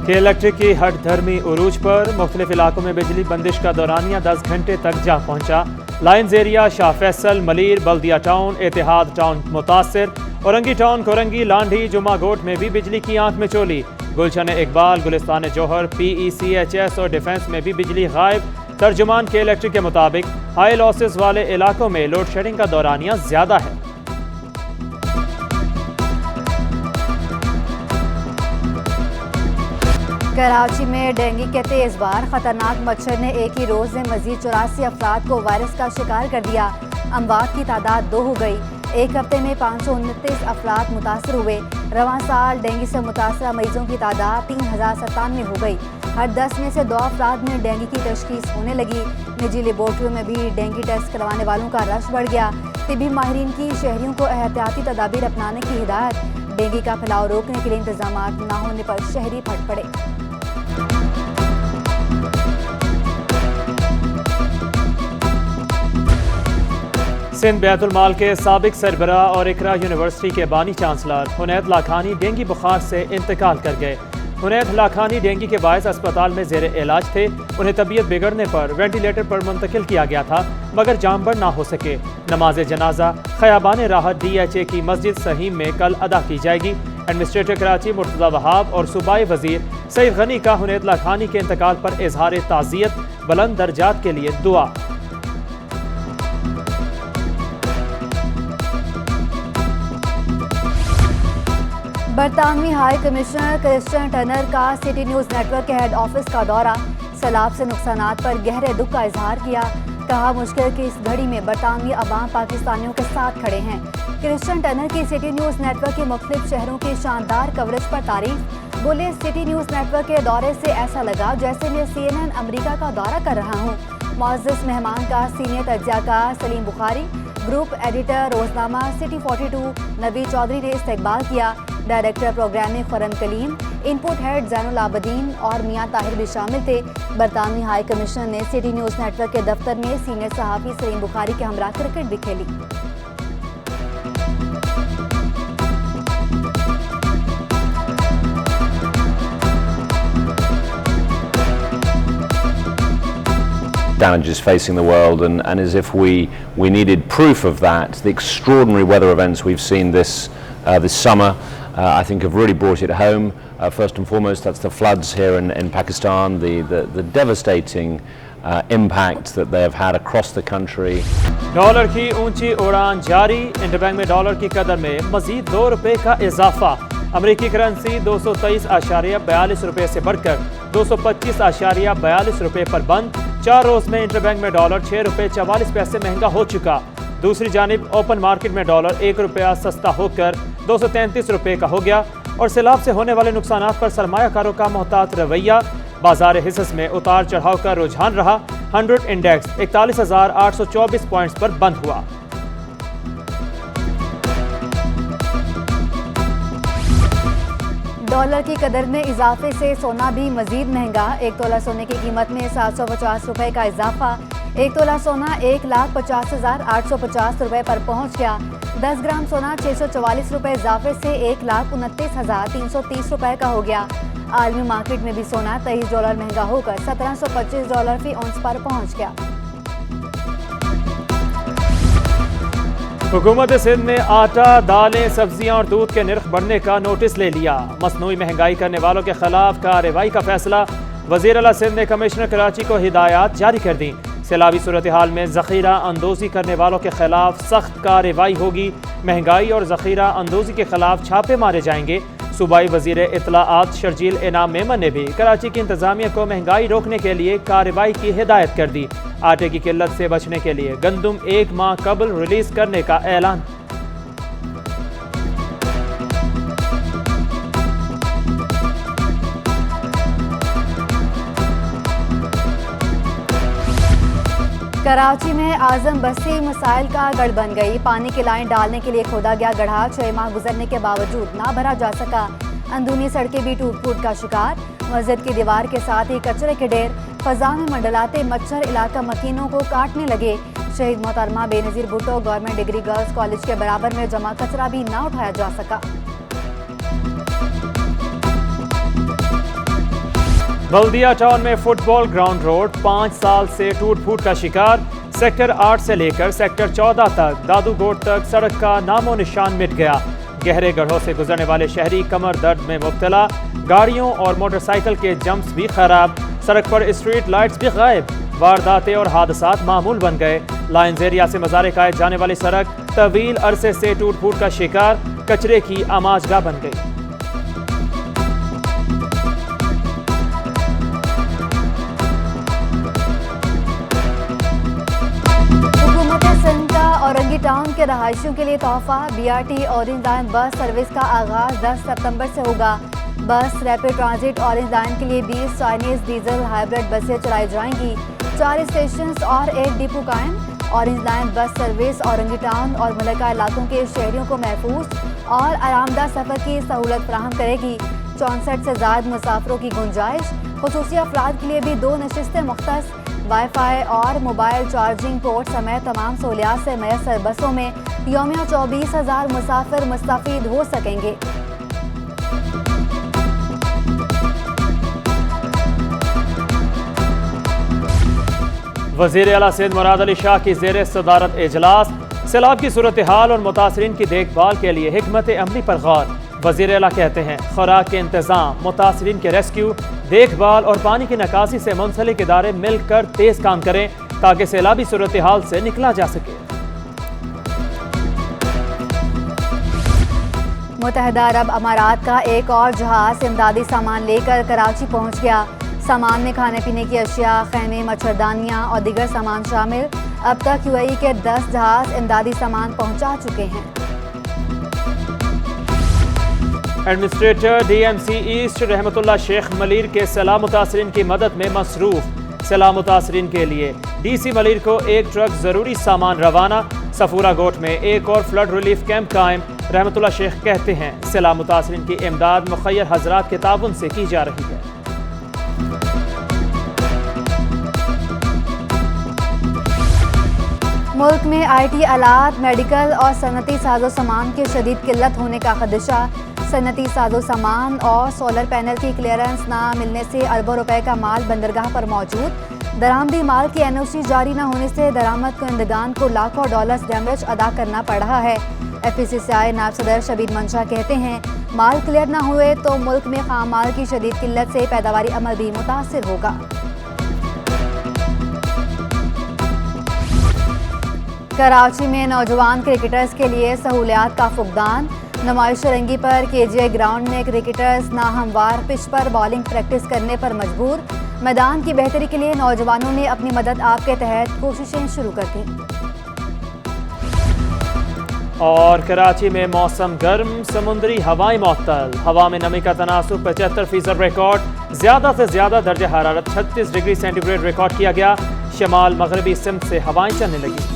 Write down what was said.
के इलेक्ट्रिक की हट धर्मी उरूज पर मुख्तलिफ इलाकों में बिजली बंदिश का दौरानिया 10 घंटे तक जा पहुंचा। लाइन्स एरिया, शाह फैसल, मलीर, बल्दिया टाउन, एतिहाद टाउन मुतासिर, औरंगी टाउन, कोरंगी, लांढी, जुमा गोट में भी बिजली की आंख में चोली। गुलशन इकबाल, गुलिस्तान जोहर, PECHS और डिफेंस में भी बिजली गायब। तर्जुमान के इलेक्ट्रिक के मुताबिक हाई लॉसेस वाले इलाकों में लोड शेडिंग का दौरानिया ज्यादा है। कराची में डेंगू के तेज बार, खतरनाक मच्छर ने एक ही रोज में मजीद 84 अफराद को वायरस का शिकार कर दिया। अमवात की तादाद 2 हो गई। एक हफ्ते में 529 अफराद मुतासर हुए। रवां साल डेंगू से मुतासर मरीजों की तादाद 3097 हो गई। हर 10 में से 2 अफराद में डेंगू की तशखीस होने लगी। निजी लेबोरेटरियों में भी डेंगू टेस्ट करवाने वालों का रश बढ़ गया। तिबी माहिरीन की शहरियों को एहतियाती तदाबीर अपनाने की हिदायत। डेंगू का फैलाव रोकने के लिए इंतजाम न होने पर शहरी फट पड़े। सिंध बैतुल माल के साबिक सरबराह और इकरा यूनिवर्सिटी के बानी चांसलर हुनैद लाखानी डेंगू बुखार से इंतकाल कर गए। हुनैद लाखानी डेंगू के बायस अस्पताल में जेर इलाज थे। उन्हें तबीयत बिगड़ने पर वेंटिलेटर पर मुंतकिल किया गया था, मगर जामबंद ना हो सके। नमाज जनाजा खयाबान राहत DHA की मस्जिद सहीम में कल अदा की जाएगी। एडमिनिस्ट्रेटर कराची मुर्तज़ा वहाब और सूबाई वजीर सईद गनी का हुनैद लाखानी के इंतकाल पर इजहार ताज़ियत, बुलंद दर्जात के लिए दुआ। बरतानवी हाई कमिश्नर क्रिश्चियन टर्नर का सिटी न्यूज़ नेटवर्क के हेड ऑफिस का दौरा। सैलाब से नुकसानात पर गहरे दुख का इजहार किया। कहा, मुश्किल की इस घड़ी में बरतानवी अवाम पाकिस्तानियों के साथ खड़े हैं। क्रिश्चियन टर्नर की सिटी न्यूज़ नेटवर्क के मुख्तलिफ शहरों की शानदार कवरेज पर तारीफ। बोले, सिटी न्यूज़ नेटवर्क के दौरे से ऐसा लगा जैसे मैं CNN अमेरिका का दौरा कर रहा हूँ। मुअज़्ज़ज़ मेहमान का सीनियर तजज़ियाकार सलीम बुखारी, ग्रुप एडिटर रोजनामा सिटी 42 नबी चौधरी ने इस्तकबाल किया। Director programming Khurram Kaleem, input head Zainul Abideen और मियां ताहिर भी शामिल थे। बरतानवी हाई कमिश्नर ने सिटी न्यूज़ नेटवर्क के दफ्तर में सीनियर सहाफ़ी सलीम बुखारी के हमरा क्रिकेट भी खेली। Damages facing the world, and as if we needed proof of that, the extraordinary weather events we've seen this summer I think have really brought it home. First and foremost, that's the floods here in Pakistan, the devastating impact that they have had across the country. Dollar की ऊंची उड़ान जारी। Interbank में dollar की कदर में मजीद 2 रुपए का इजाफा। अमरीकी करेंसी 223.42 रुपए से बढ़कर 225.42 रुपए पर बंद। 4 रोज में इंटरबैंक में डॉलर 6 रुपए 44 पैसे महंगा हो चुका। दूसरी जानिब ओपन मार्केट में डॉलर 1 रुपया सस्ता होकर 233 रुपए का हो गया। और सैलाब से होने वाले नुकसानात पर सरमायाकारों का मोहतात रवैया। बाजार हिस्स में उतार चढ़ाव का रुझान रहा। 100 इंडेक्स 41,824 पॉइंट्स पर बंद हुआ। डॉलर की कदर में इजाफे से सोना भी मजीद महंगा। 1 तोला सोने की कीमत में 750 रुपए का इजाफा। 1 तोला सोना 1,50,850 रुपए पर पहुंच गया। 10 ग्राम सोना 644 रुपए इजाफे से 1,29,330 रुपए का हो गया। आलमी मार्केट में भी सोना $23 महंगा होकर $1,725 फी औंस पर पहुंच गया। हुकूमत सिंध ने आटा, दालें, सब्जियां और दूध के निर्ख बढ़ने का नोटिस ले लिया। मसनूई महंगाई करने वालों के खिलाफ कार्रवाई का फैसला। वज़ीर आला सिंध ने कमिश्नर कराची को हिदायत जारी कर दी। सैलाबी सूरत हाल में ज़ख़ीरा अंदोज़ी करने वालों के खिलाफ सख्त कार्रवाई होगी। महंगाई और ज़ख़ीरा अंदोज़ी के खिलाफ छापे मारे जाएंगे। सूबाई वज़ीर इत्तलाआत शर्जील इनाम मेमन ने भी कराची की इंतज़ामिया को महंगाई रोकने के लिए कार्रवाई की हिदायत कर दी। आटे की किल्लत से बचने के लिए गंदुम 1 माह कबल रिलीज करने का ऐलान। कराची में आजम बस्ती मसाइल का गढ़ बन गई। पानी की लाइन डालने के लिए खोदा गया गड्ढा 6 माह गुजरने के बावजूद ना भरा जा सका। अंदरूनी सड़कें भी टूट फूट का शिकार। मस्जिद की दीवार के साथ ही कचरे के ढेर। फजा में मंडलाते मच्छर इलाका मकीनों को काटने लगे। शहीद मोहतरमा Benazir Bhutto government degree girls college के बराबर में जमा कचरा भी ना उठाया जा सका। बल्दिया टाउन में फुटबॉल ग्राउंड रोड 5 साल से टूट फूट का शिकार। सेक्टर 8 से लेकर सेक्टर 14 तक दादूगोट तक सड़क का नामो निशान मिट गया। गहरे गड्ढों से गुजरने वाले शहरी कमर दर्द में मुब्तला। गाड़ियों और मोटरसाइकिल के जंप्स भी खराब। सड़क पर स्ट्रीट लाइट्स भी गायब। वारदातें और हादसात मामूल बन गए। लायंस एरिया से मज़ारे कायद जाने वाली सड़क तवील अरसे से टूट फूट का शिकार, कचरे की आमाजगाह बन गई। औरंगी टाउन के रहायशियों के लिए तोहफा। BRT orange line bus service का आगाज 10 सितंबर से होगा। बस रैपिड ट्रांजिट ऑरेंज लाइन के लिए 20 चाइनीज डीजल हाइब्रिड बसें चलाई जाएंगी। 4 स्टेशन और 1 डिपो कायम। Orange line bus service Orangi town और मुल्का इलाकों के शहरियों को महफूज और आरामदाह सफर की सहूलत फराहम करेगी। 64 से ज़्यादा मुसाफिरों की गुंजाइश। खुसूसी अफराद के लिए भी 2 नशिस्तें मुख्तस। वाईफाई और मोबाइल चार्जिंग पोर्ट समेत तमाम सहूलियात से मैसर बसों में यौमिया 24,000 मुसाफिर मुस्तफीद हो सकेंगे। वज़ीर आला सैयद मुराद अली शाह की ज़ेर सदारत इजलास। सैलाब की सूरत हाल और मुतासरीन की देखभाल के लिए हिकमत अमली पर गौर। वज़ीर आला कहते हैं खुराक के इंतज़ाम, मुतासरीन के रेस्क्यू, देखभाल और पानी की निकासी से मुंसलिक इदारे मिलकर तेज काम करें ताकि सैलाबी सूरत हाल से निकला जा सके। मुत्तहिदा अरब अमारात का एक और जहाज इमदादी सामान लेकर कराची पहुंच गया। सामान में खाने पीने की अशिया, खैमे, मच्छरदानियां और दीगर सामान शामिल। अब तक UAE के 10 जहाज इमदादी सामान पहुंचा चुके हैं। एडमिनिस्ट्रेटर DMC ईस्ट रहमतुल्लाह शेख मलीर के सैलाब मुतासरीन की मदद में मसरूफ। सैलाब मुतासरीन के लिए DC मलीर को 1 ट्रक ज़रूरी सामान रवाना। सफूरा गोट में एक और फ्लड रिलीफ कैंप कायम। रहमतुल्लाह शेख कहते हैं सैलाब मुतासरीन की इमदाद मुखय्यर हजरात के ताउन से की जा रही है। मुल्क में IT आलात, मेडिकल और सनती साजो सामान की शदीद किल्लत होने का खदशा। सनती साजो सामान और सोलर पैनल की क्लियरेंस ना मिलने से अरबों रुपए का माल बंदरगाह पर मौजूद। दरामदी माल की NOC जारी न होने से दरामद कुंदगान को लाखों डॉलर्स डैमेज अदा करना पड़ रहा है। FPCCI नायब सदर शबीर मंशा कहते हैं माल क्लियर न हुए तो मुल्क में खाम माल की शदीद किल्लत से पैदावारी अमल भी मुतासिर होगा। कराची में नौजवान क्रिकेटर्स के लिए सहूलियात का फुकदान। नुमाइश रंगी पर KGI ग्राउंड में क्रिकेटर्स नाहमवार पिच पर बॉलिंग प्रैक्टिस करने पर मजबूर। मैदान की बेहतरी के लिए नौजवानों ने अपनी मदद आप के तहत कोशिशें शुरू कर दी। और कराची में मौसम गर्म, समुद्री हवाएं मअतल। हवा में नमी का तनासुब 75% रिकॉर्ड। ज़्यादा से ज़्यादा दर्जा हरारत 36 डिग्री सेंटीग्रेड रिकॉर्ड किया गया। शमाल मगरबी सिमत से हवाएं चलने लगी।